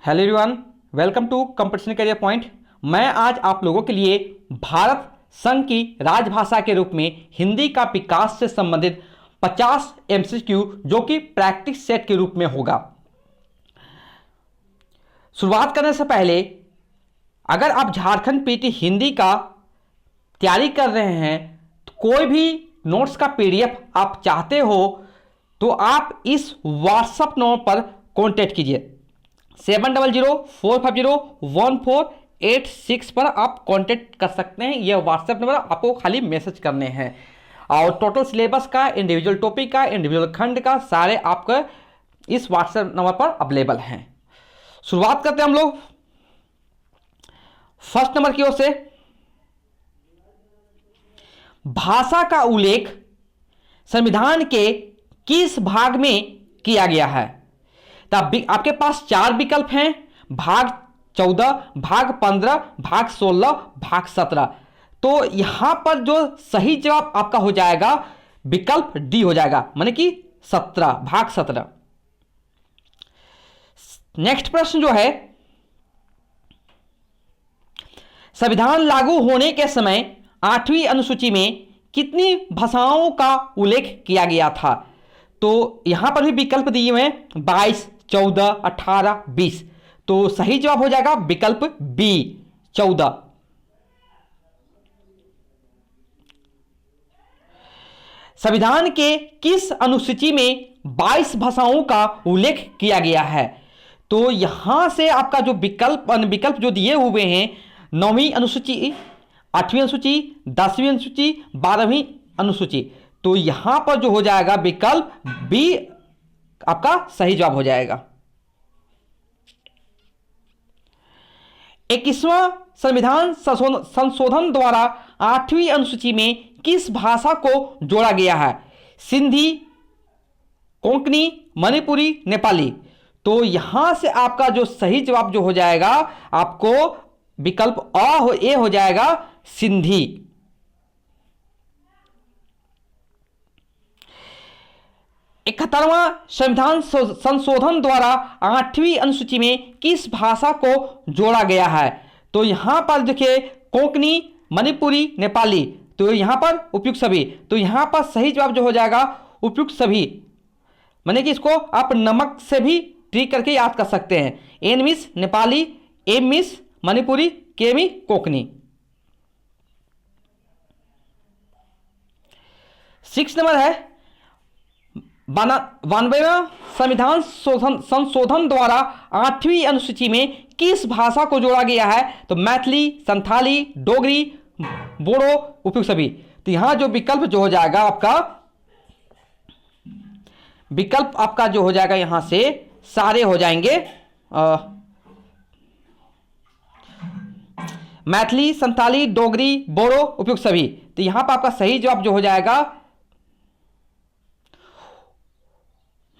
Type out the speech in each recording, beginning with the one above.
Hello everyone, welcome to Competition Career Point. मैं आज आप लोगों के लिए भारत संघ की राजभाषा के रूप में हिंदी का विकास से संबंधित 50 एमसीक्यू जो कि प्रैक्टिस सेट के रूप में होगा। शुरुआत करने से पहले अगर आप झारखंड पीटी हिंदी का तैयारी कर रहे हैं तो कोई भी नोट्स का पीडीएफ आप चाहते हो तो आप इस व्हाट्सएप नंबर पर कॉन्टेक्ट कीजिए 7004501486 पर आप कांटेक्ट कर सकते हैं। यह व्हाट्सएप नंबर आपको खाली मैसेज करने हैं और टोटल सिलेबस का, इंडिविजुअल टॉपिक का, इंडिविजुअल खंड का सारे आपका इस व्हाट्सएप नंबर पर अवेलेबल हैं। शुरुआत करते हैं हम लोग फर्स्ट नंबर की ओर से। भाषा का उल्लेख संविधान के किस भाग में किया गया है? तब आपके पास 4 विकल्प हैं, भाग 14, भाग 15, भाग 16, भाग 17। तो यहां पर जो सही जवाब आपका हो जाएगा विकल्प डी हो जाएगा, माने कि 17, भाग 17। नेक्स्ट प्रश्न जो है, संविधान लागू होने के समय 8वीं अनुसूची में कितनी भाषाओं का उल्लेख किया गया था? तो यहां पर भी विकल्प दिए हुए हैं 22, 14, 18, 20। तो सही जवाब हो जाएगा विकल्प बी 14। संविधान के किस अनुसूची में 22 भाषाओं का उल्लेख किया गया है? तो यहां से आपका जो विकल्प जो दिए हुए हैं 9वीं अनुसूची, 8वीं अनुसूची, 10वीं अनुसूची, 12वीं अनुसूची। तो यहां पर जो हो जाएगा विकल्प बी आपका सही जवाब हो जाएगा। 21वां संविधान संशोधन द्वारा 8वीं अनुसूची में किस भाषा को जोड़ा गया है? सिंधी, कोंकणी, मणिपुरी, नेपाली। तो यहां से आपका जो सही जवाब जो हो जाएगा आपको विकल्प ए हो जाएगा सिंधी। 71वां संविधान संशोधन द्वारा 8वीं अनुसूची में किस भाषा को जोड़ा गया है? तो यहां पर देखिए कोंकणी, मणिपुरी, नेपाली। तो यहां पर उपयुक्त सभी। तो यहां पर सही जवाब जो हो जाएगा उपयुक्त सभी, माने कि इसको आप नमक से भी ट्रिक करके याद कर सकते हैं। N miss Nepali, M miss Manipuri, K me Konkani. 6 number है, 92वां संविधान संशोधन द्वारा 8वीं अनुसूची में किस भाषा को जोड़ा गया है? तो मैथिली, संथाली, डोगरी, बोडो, उपयुक्त सभी। तो यहां जो विकल्प जो हो जाएगा आपका विकल्प आपका जो हो जाएगा यहां से सारे हो जाएंगे मैथिली, संथाली, डोगरी, बोडो, उपयुक्त सभी। तो यहां पर आपका सही जवाब जो हो जाएगा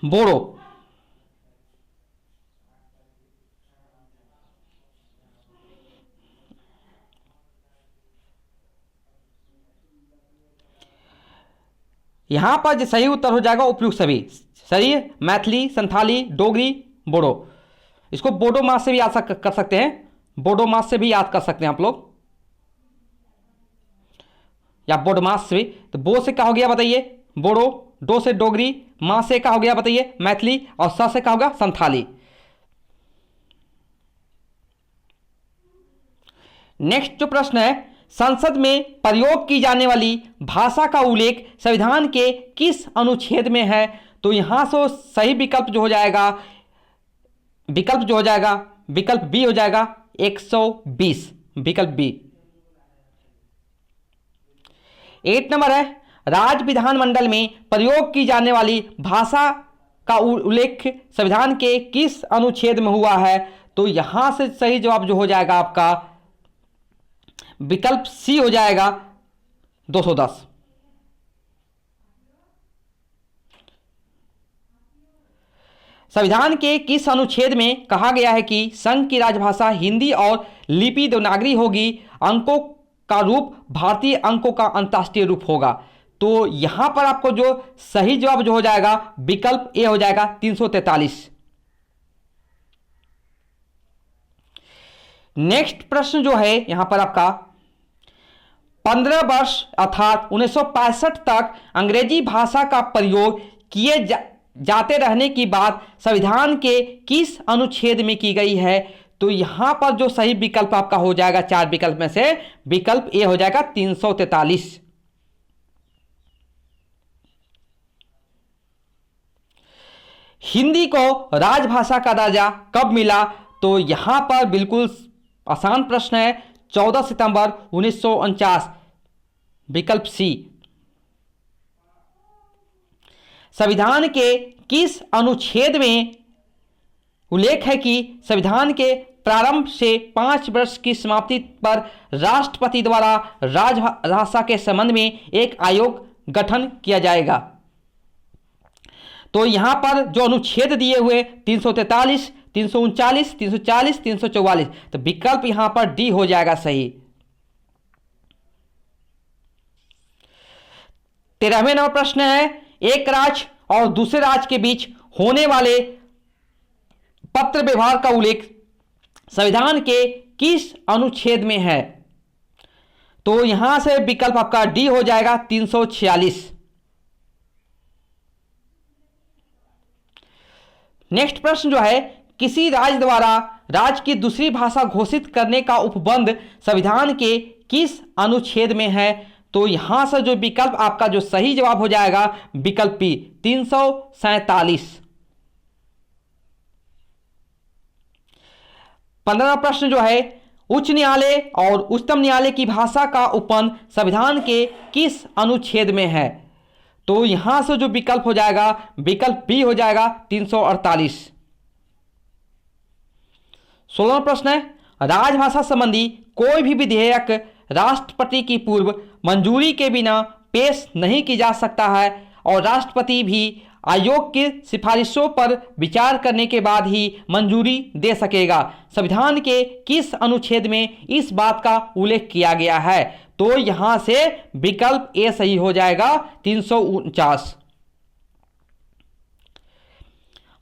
बोडो। यहां पर जो सही उत्तर हो जाएगा उपयुक्त सभी। सही है, मैथिली, संथाली, डोगरी, बोडो। इसको बोडो मास से भी याद कर सकते हैं, बोडो मास से भी याद कर सकते हैं आप लोग, या बोडो मास से भी। तो बो से क्या हो गया बताइए? बोडो। डो से डोगरी, मां से क्या हो गया बताइए? मैथिली। और सा से क्या होगा? संथाली। नेक्स्ट जो प्रश्न है, संसद में प्रयोग की जाने वाली भाषा का उल्लेख संविधान के किस अनुच्छेद में है? तो यहां से सही विकल्प जो हो जाएगा विकल्प बी हो जाएगा 120, विकल्प बी। 8 नंबर है, राज्य विधानमंडल में प्रयोग की जाने वाली भाषा का उल्लेख संविधान के किस अनुच्छेद में हुआ है? तो यहां से सही जवाब जो हो जाएगा आपका विकल्प सी हो जाएगा 210। संविधान के किस अनुच्छेद में कहा गया है कि संघ की राजभाषा हिंदी और लिपि देवनागरी होगी, अंकों का रूप भारतीय अंकों का अंतरराष्ट्रीय रूप होगा? तो यहां पर आपको जो सही जवाब जो हो जाएगा विकल्प ए हो जाएगा 343। नेक्स्ट प्रश्न जो है यहां पर आपका 15 वर्ष अर्थात 1965 तक अंग्रेजी भाषा का प्रयोग किए जाते रहने की बात संविधान के किस अनुच्छेद में की गई है? तो यहां पर जो सही विकल्प आपका हो जाएगा 4 विकल्प में से विकल्प ए हो जाएगा 343। हिंदी को राजभाषा का दर्जा कब मिला? तो यहां पर बिल्कुल आसान प्रश्न है, 14 सितंबर 1949, विकल्प सी। संविधान के किस अनुच्छेद में उल्लेख है कि संविधान के प्रारंभ से 5 वर्ष की समाप्ति पर राष्ट्रपति द्वारा राजभाषा के संबंध में एक आयोग गठन किया जाएगा? तो यहां पर जो अनुच्छेद दिए हुए 343, 339, 340, 344, तो विकल्प यहां पर डी हो जाएगा सही। 13वें नंबर प्रश्न है, एक राज्य और दूसरे राज्य के बीच होने वाले पत्र व्यवहार का उल्लेख संविधान के किस अनुच्छेद में है? तो यहां से विकल्प आपका डी हो जाएगा 346। नेक्स्ट प्रश्न जो है, किसी राज्य द्वारा राज्य की दूसरी भाषा घोषित करने का उपबंध संविधान के किस अनुच्छेद में है? तो यहां से जो विकल्प आपका जो सही जवाब हो जाएगा विकल्प बी 347। 15वां प्रश्न जो है, उच्च न्यायालय और उच्चतम न्यायालय की भाषा का उपबंध संविधान के किस अनुच्छेद में है? तो यहां से जो विकल्प हो जाएगा विकल्प बी हो जाएगा 348। 16वां प्रश्न है, राजभाषा संबंधी कोई भी विधेयक राष्ट्रपति की पूर्व मंजूरी के बिना पेश नहीं की जा सकता है और राष्ट्रपति भी आयोग की सिफारिशों पर विचार करने के बाद ही मंजूरी दे सकेगा। संविधान के किस अनुच्छेद में इस बात का उल्लेख किया गया है? तो यहां से विकल्प ए सही हो जाएगा 349।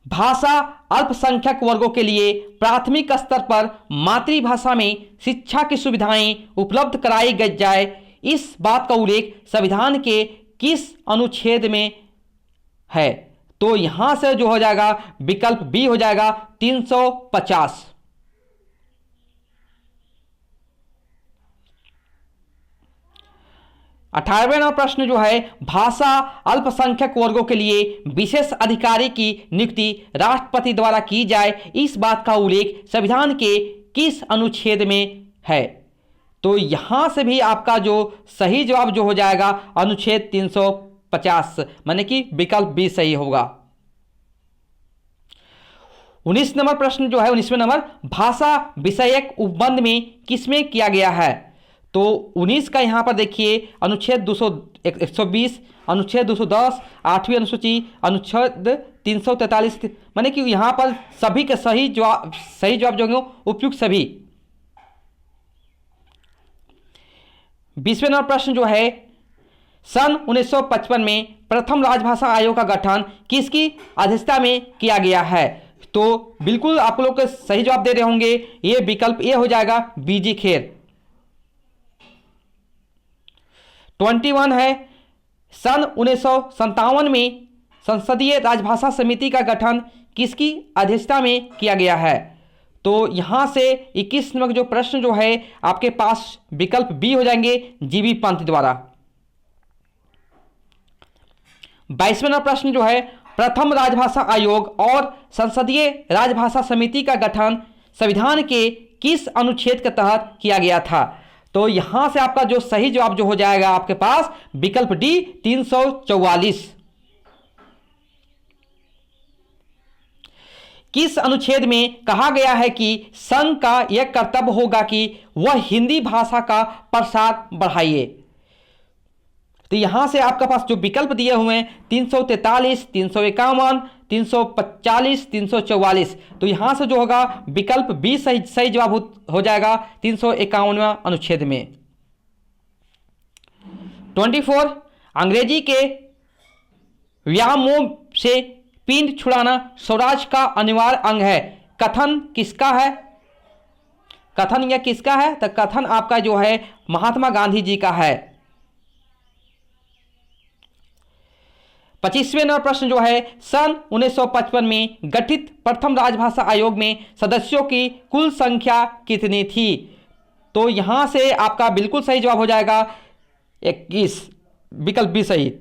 भाषा अल्पसंख्यक वर्गों के लिए प्राथमिक स्तर पर मातृभाषा में शिक्षा की सुविधाएं उपलब्ध कराई जाए, इस बात का उल्लेख संविधान के किस अनुच्छेद में है? तो यहां से जो हो जाएगा विकल्प बी हो जाएगा 350। 18वें नंबर प्रश्न जो है, भाषा अल्पसंख्यक वर्गों के लिए विशेष अधिकारी की नियुक्ति राष्ट्रपति द्वारा की जाए, इस बात का उल्लेख संविधान के किस अनुच्छेद में है? तो यहां से भी आपका जो सही जवाब जो हो जाएगा अनुच्छेद 350, माने कि विकल्प बी सही होगा। 19 नंबर प्रश्न जो है, 19वें नंबर, भाषा विषयक उपबंध में किसमें किया गया है? तो 19 का यहां पर देखिए अनुच्छेद 120, अनुच्छेद 210, 8वीं अनुसूची, अनुच्छेद 343, माने कि यहां पर सभी के सही जवाब जो होंगे उपयुक्त सभी। 20वें नंबर प्रश्न जो है, सन 1955 में प्रथम राजभाषा आयोग का गठन किसकी अध्यक्षता में किया गया है? तो बिल्कुल आप लोग के सही जवाब दे रहे होंगे, ये विकल्प ए हो जाएगा बीजी खेर। 21 है, सन 1957 में संसदीय राजभाषा समिति का गठन किसकी अध्यक्षता में किया गया है? तो यहां से 21 नंबर जो प्रश्न जो है आपके पास विकल्प बी हो जाएंगे जीबी पंत द्वारा। 22वें नंबर प्रश्न जो है, प्रथम राजभाषा आयोग और संसदीय राजभाषा समिति का गठन संविधान के किस अनुच्छेद के तहत किया गया था? तो यहां से आपका जो सही जवाब जो हो जाएगा आपके पास विकल्प डी 344। किस अनुच्छेद में कहा गया है कि संघ का यह कर्तव्य होगा कि वह हिंदी भाषा का प्रसार बढ़ाइए? तो यहां से आपके पास जो विकल्प दिए हुए हैं 343, 351, 345, 344, तो यहां से जो होगा विकल्प बी सही जवाब हो जाएगा 351वां अनुच्छेद में। 24, अंग्रेजी के व्यामोह से पिंड छुड़ाना स्वराज का अनिवार्य अंग है, कथन किसका है? कथन यह किसका है? तो कथन आपका जो है महात्मा गांधी जी का है। 25वें नंबर प्रश्न जो है, सन 1955 में गठित प्रथम राजभाषा आयोग में सदस्यों की कुल संख्या कितनी थी? तो यहां से आपका बिल्कुल सही जवाब हो जाएगा 21, विकल्प बी सही।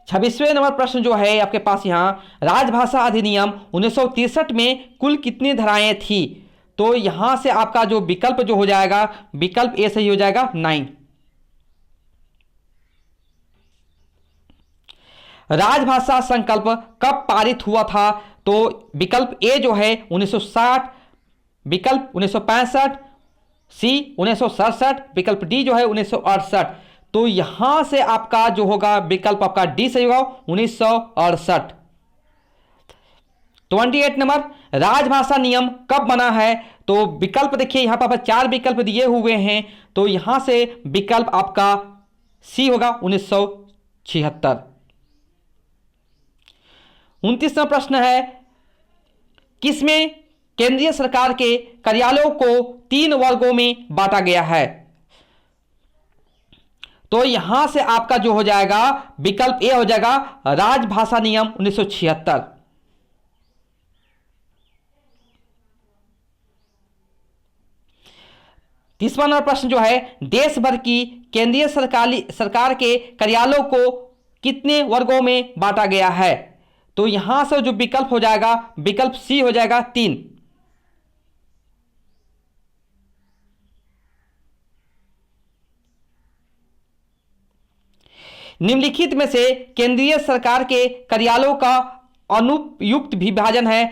26वें नंबर प्रश्न जो है आपके पास यहां, राजभाषा अधिनियम 1963 में कुल कितनी धाराएं थी? तो यहां से आपका जो विकल्प जो हो जाएगा, विकल्प ए सही हो जाएगा 9। राजभाषा संकल्प कब पारित हुआ था? तो विकल्प ए जो है 1960, विकल्प 1965, सी 1967, विकल्प डी जो है 1968। तो यहां से आपका जो होगा विकल्प आपका डी सही होगा 1968। 28 नंबर, राजभाषा नियम कब बना है? तो विकल्प देखिए यहां पर 4 विकल्प दिए हुए हैं, तो यहां से विकल्प आपका सी होगा 1976। 29वां प्रश्न है, किसमें केंद्रीय सरकार के कार्यालयों को 3 वर्गों में बांटा गया है? तो यहां से आपका जो हो जाएगा विकल्प ए हो जाएगा राजभाषा नियम 1976। 30वां नंबर प्रश्न जो है, देश भर की केंद्रीय सरकार के कार्यालयों को कितने वर्गों में बांटा गया है? तो यहां से जो विकल्प हो जाएगा विकल्प सी हो जाएगा 3। निम्नलिखित में से केंद्रीय सरकार के कार्यालयों का अनुपयुक्त विभाजन है?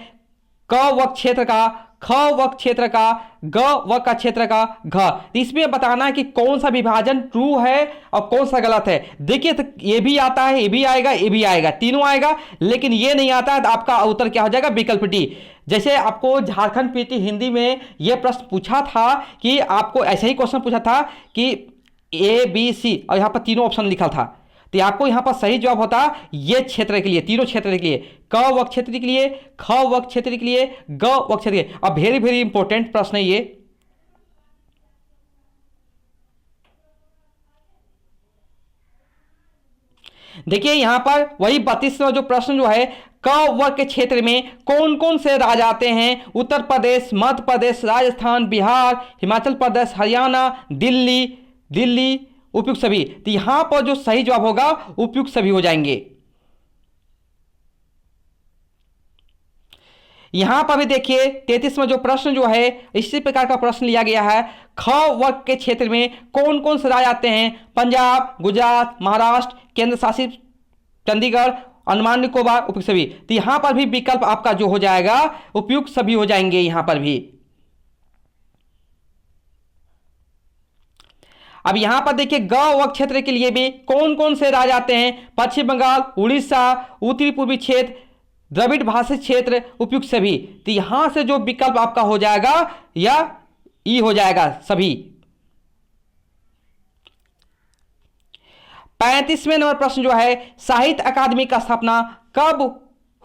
क व क्षेत्र का, ख व क्षेत्र का, ग व का क्षेत्र का, घ। इसमें बताना है कि कौन सा विभाजन ट्रू है और कौन सा गलत है। देखिए तो ये भी आता है, ये भी आएगा, ये भी आएगा, तीनों आएगा, लेकिन ये नहीं आता है तो आपका उत्तर क्या हो जाएगा विकल्प डी। जैसे आपको झारखंड पीटी हिंदी में यह प्रश्न पूछा था कि आपको ऐसा ही क्वेश्चन पूछा था कि ए बी सी और यहां पर तीनों ऑप्शन लिखा था, तो आपको यहां पर सही जवाब होता ये क्षेत्र के लिए, तीनों क्षेत्र के लिए, क व क्षेत्र के लिए, ख व क्षेत्र के लिए, ग व क्षेत्र के लिए। अब वेरी वेरी इंपॉर्टेंट प्रश्न है ये। देखिए यहां पर वही 32वां जो प्रश्न जो है, क व के क्षेत्र में कौन कौन से राज्य आते हैं? उत्तर प्रदेश, मध्य प्रदेश, राजस्थान, बिहार, हिमाचल प्रदेश, हरियाणा, दिल्ली, उपयुक्त सभी। तो यहां पर जो सही जवाब होगा उपयुक्त सभी हो जाएंगे। यहां पर भी देखिए 33वां जो प्रश्न जो है इसी प्रकार का प्रश्न लिया गया है, ख वर्ग के क्षेत्र में कौन कौन से राज्य आते हैं? पंजाब, गुजरात, महाराष्ट्र, केंद्र शासित चंडीगढ़, अंडमान निकोबार, उपयुक्त सभी। तो यहां पर भी विकल्प आपका जो हो जाएगा उपयुक्त सभी हो जाएंगे यहां पर भी। अब यहां पर देखिए ग व क्षेत्र के लिए भी कौन कौन से राज्य आते हैं? पश्चिम बंगाल, उड़ीसा, उत्तरी पूर्वी क्षेत्र, द्रविड़ भाषी क्षेत्र, उपयुक्त सभी। तो यहां से जो विकल्प आपका हो जाएगा या ई हो जाएगा सभी। 35वें नंबर प्रश्न जो है, साहित्य अकादमी का स्थापना कब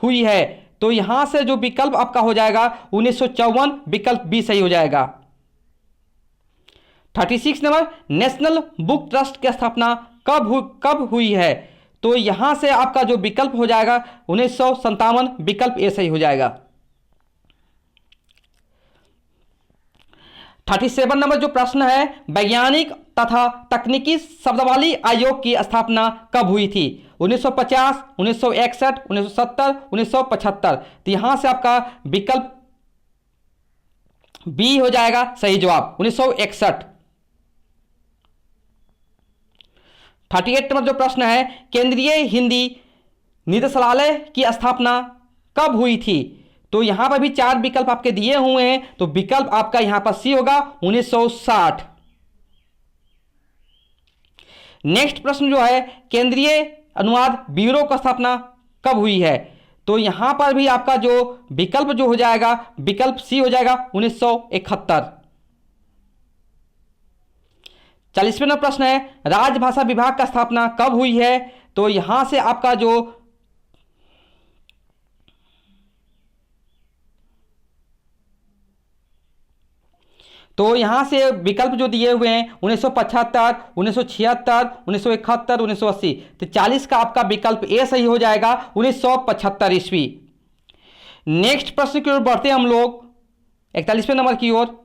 हुई है? तो यहां से जो विकल्प आपका हो जाएगा 1954, विकल्प बी सही हो जाएगा। 36 नंबर, नेशनल बुक ट्रस्ट की स्थापना कब हुई है? तो यहां से आपका जो विकल्प हो जाएगा 1957, विकल्प ए सही हो जाएगा। 37 नंबर जो प्रश्न है, वैज्ञानिक तथा तकनीकी शब्दावली आयोग की स्थापना कब हुई थी? 1950, 1961, 1970, 1975। तो यहां से आपका विकल्प बी हो जाएगा सही जवाब 1961। 38 नंबर जो प्रश्न है, केंद्रीय हिंदी निदेशालय की स्थापना कब हुई थी? तो यहां पर भी 4 विकल्प आपके दिए हुए हैं, तो विकल्प आपका यहां पर सी होगा 1960। नेक्स्ट प्रश्न जो है, केंद्रीय अनुवाद ब्यूरो की स्थापना कब हुई है? तो यहां पर भी आपका जो विकल्प जो हो जाएगा विकल्प सी हो जाएगा 1971। 40वें नंबर प्रश्न है, राजभाषा विभाग का स्थापना कब हुई है? तो यहां से आपका जो तो यहाँ से विकल्प जो दिए हुए हैं 1975, 1976, 1971, 1980, तो 40 का आपका विकल्प ए सही हो जाएगा, 1975 ईस्वी। नेक्स्ट प्रश्न की ओर बढ़ते हैं हम लोग 41वें नंबर की ओर।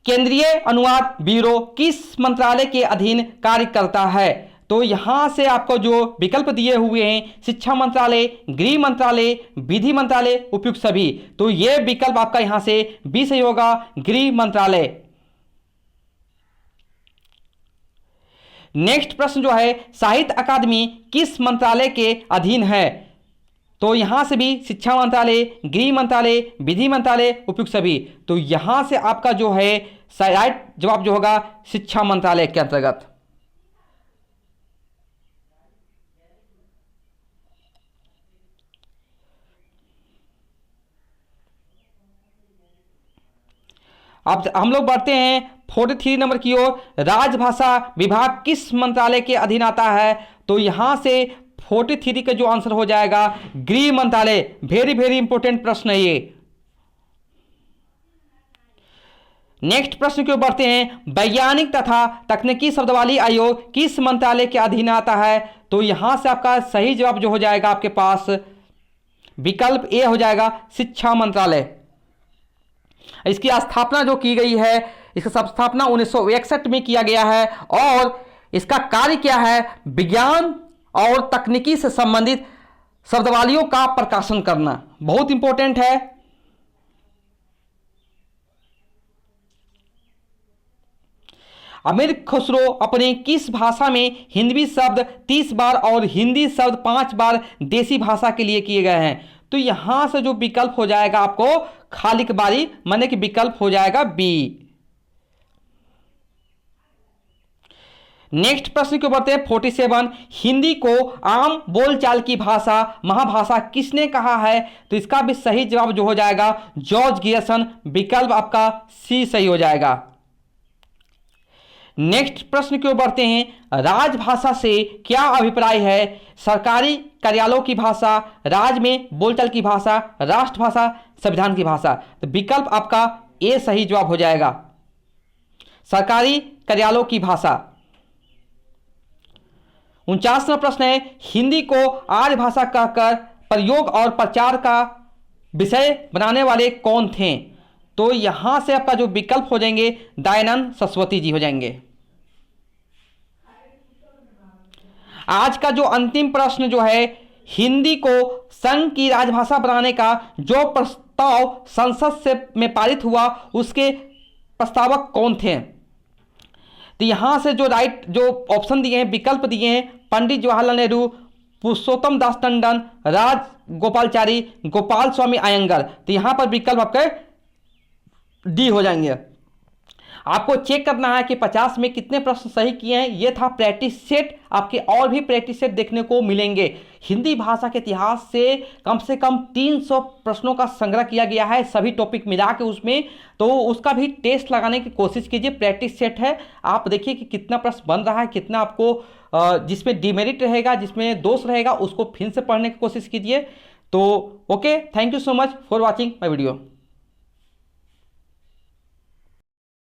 केंद्रीय अनुवाद ब्यूरो किस मंत्रालय के अधीन कार्य करता है? तो यहां से आपको जो विकल्प दिए हुए हैं शिक्षा मंत्रालय, गृह मंत्रालय, विधि मंत्रालय, उपयुक्त सभी, तो ये विकल्प आपका यहां से बी सही होगा, गृह मंत्रालय। नेक्स्ट प्रश्न जो है साहित्य अकादमी किस मंत्रालय के अधीन है? तो यहां से भी शिक्षा मंत्रालय, गृह मंत्रालय, विधि मंत्रालय, उपयुक्त सभी, तो यहां से आपका जो है राइट जवाब जो होगा शिक्षा मंत्रालय के अंतर्गत। अब हम लोग बढ़ते हैं 43 नंबर की ओर। राजभाषा विभाग किस मंत्रालय के अधीन आता है? तो यहां से 43 का जो आंसर हो जाएगा गृह मंत्रालय। वेरी वेरी इंपॉर्टेंट प्रश्न है ये। नेक्स्ट प्रश्न की ओर बढ़ते हैं। वैज्ञानिक तथा तकनीकी शब्दावली आयोग किस मंत्रालय के अधीन आता है? तो यहां से आपका सही जवाब जो हो जाएगा आपके पास विकल्प ए हो जाएगा, शिक्षा मंत्रालय। इसकी स्थापना जो की गई है, इसका स्थापना 1961 में किया गया है और इसका कार्य क्या है? विज्ञान और तकनीकी से संबंधित शब्दावलियों का प्रकाशन करना, बहुत इंपॉर्टेंट है। अमीर खुसरो अपने किस भाषा में हिंदी शब्द 30 बार और हिंदी शब्द 5 बार देसी भाषा के लिए किए गए हैं? तो यहां से जो विकल्प हो जाएगा आपको खाली की बारी, माने कि विकल्प हो जाएगा बी। नेक्स्ट प्रश्न को बढ़ते हैं 47। हिंदी को आम बोलचाल की भाषा, महाभाषा किसने कहा है? तो इसका भी सही जवाब जो हो जाएगा जॉर्ज गियर्सन, विकल्प आपका सी सही हो जाएगा। नेक्स्ट प्रश्न की ओर बढ़ते हैं। राजभाषा से क्या अभिप्राय है? सरकारी कार्यालयों की भाषा, राज्य में बोलचाल की भाषा, राष्ट्रभाषा, संविधान की भाषा, तो विकल्प आपका ए सही जवाब हो जाएगा, सरकारी कार्यालयों की भाषा। 49वां प्रश्न है। हिंदी को आर्य भाषा कहकर प्रयोग और प्रचार का विषय बनाने वाले कौन थे? तो यहां से आपका जो विकल्प हो जाएंगे दयानंद सरस्वती जी हो जाएंगे। आज का जो अंतिम प्रश्न जो है, हिंदी को संघ की राजभाषा बनाने का जो प्रस्ताव संसद से में पारित हुआ उसके प्रस्तावक कौन थे? तो यहां से जो राइट जो ऑप्शन दिए हैं, विकल्प दिए हैं, पंडित जवाहरलाल नेहरू, पुरुषोत्तम दास टंडन, राज गोपालचारी, गोपाल स्वामी अयंगर, तो यहां पर विकल्प आपके डी हो जाएंगे। आपको चेक करना है कि 50 में कितने प्रश्न सही किए हैं। यह था प्रैक्टिस सेट, आपके और भी प्रैक्टिस सेट देखने को मिलेंगे। हिंदी भाषा के इतिहास से कम 300 प्रश्नों का संग्रह किया गया है, सभी टॉपिक मिला के उसमें, तो उसका भी टेस्ट लगाने की कोशिश कीजिए। प्रैक्टिस सेट है, आप देखिए कि कितना प्रश्न बन रहा है, कितना आपको जिसमें डिमेरिट रहेगा, जिसमें दोष रहेगा, उसको फिर से पढ़ने की कोशिश कीजिए। तो okay, thank you so much for watching my video.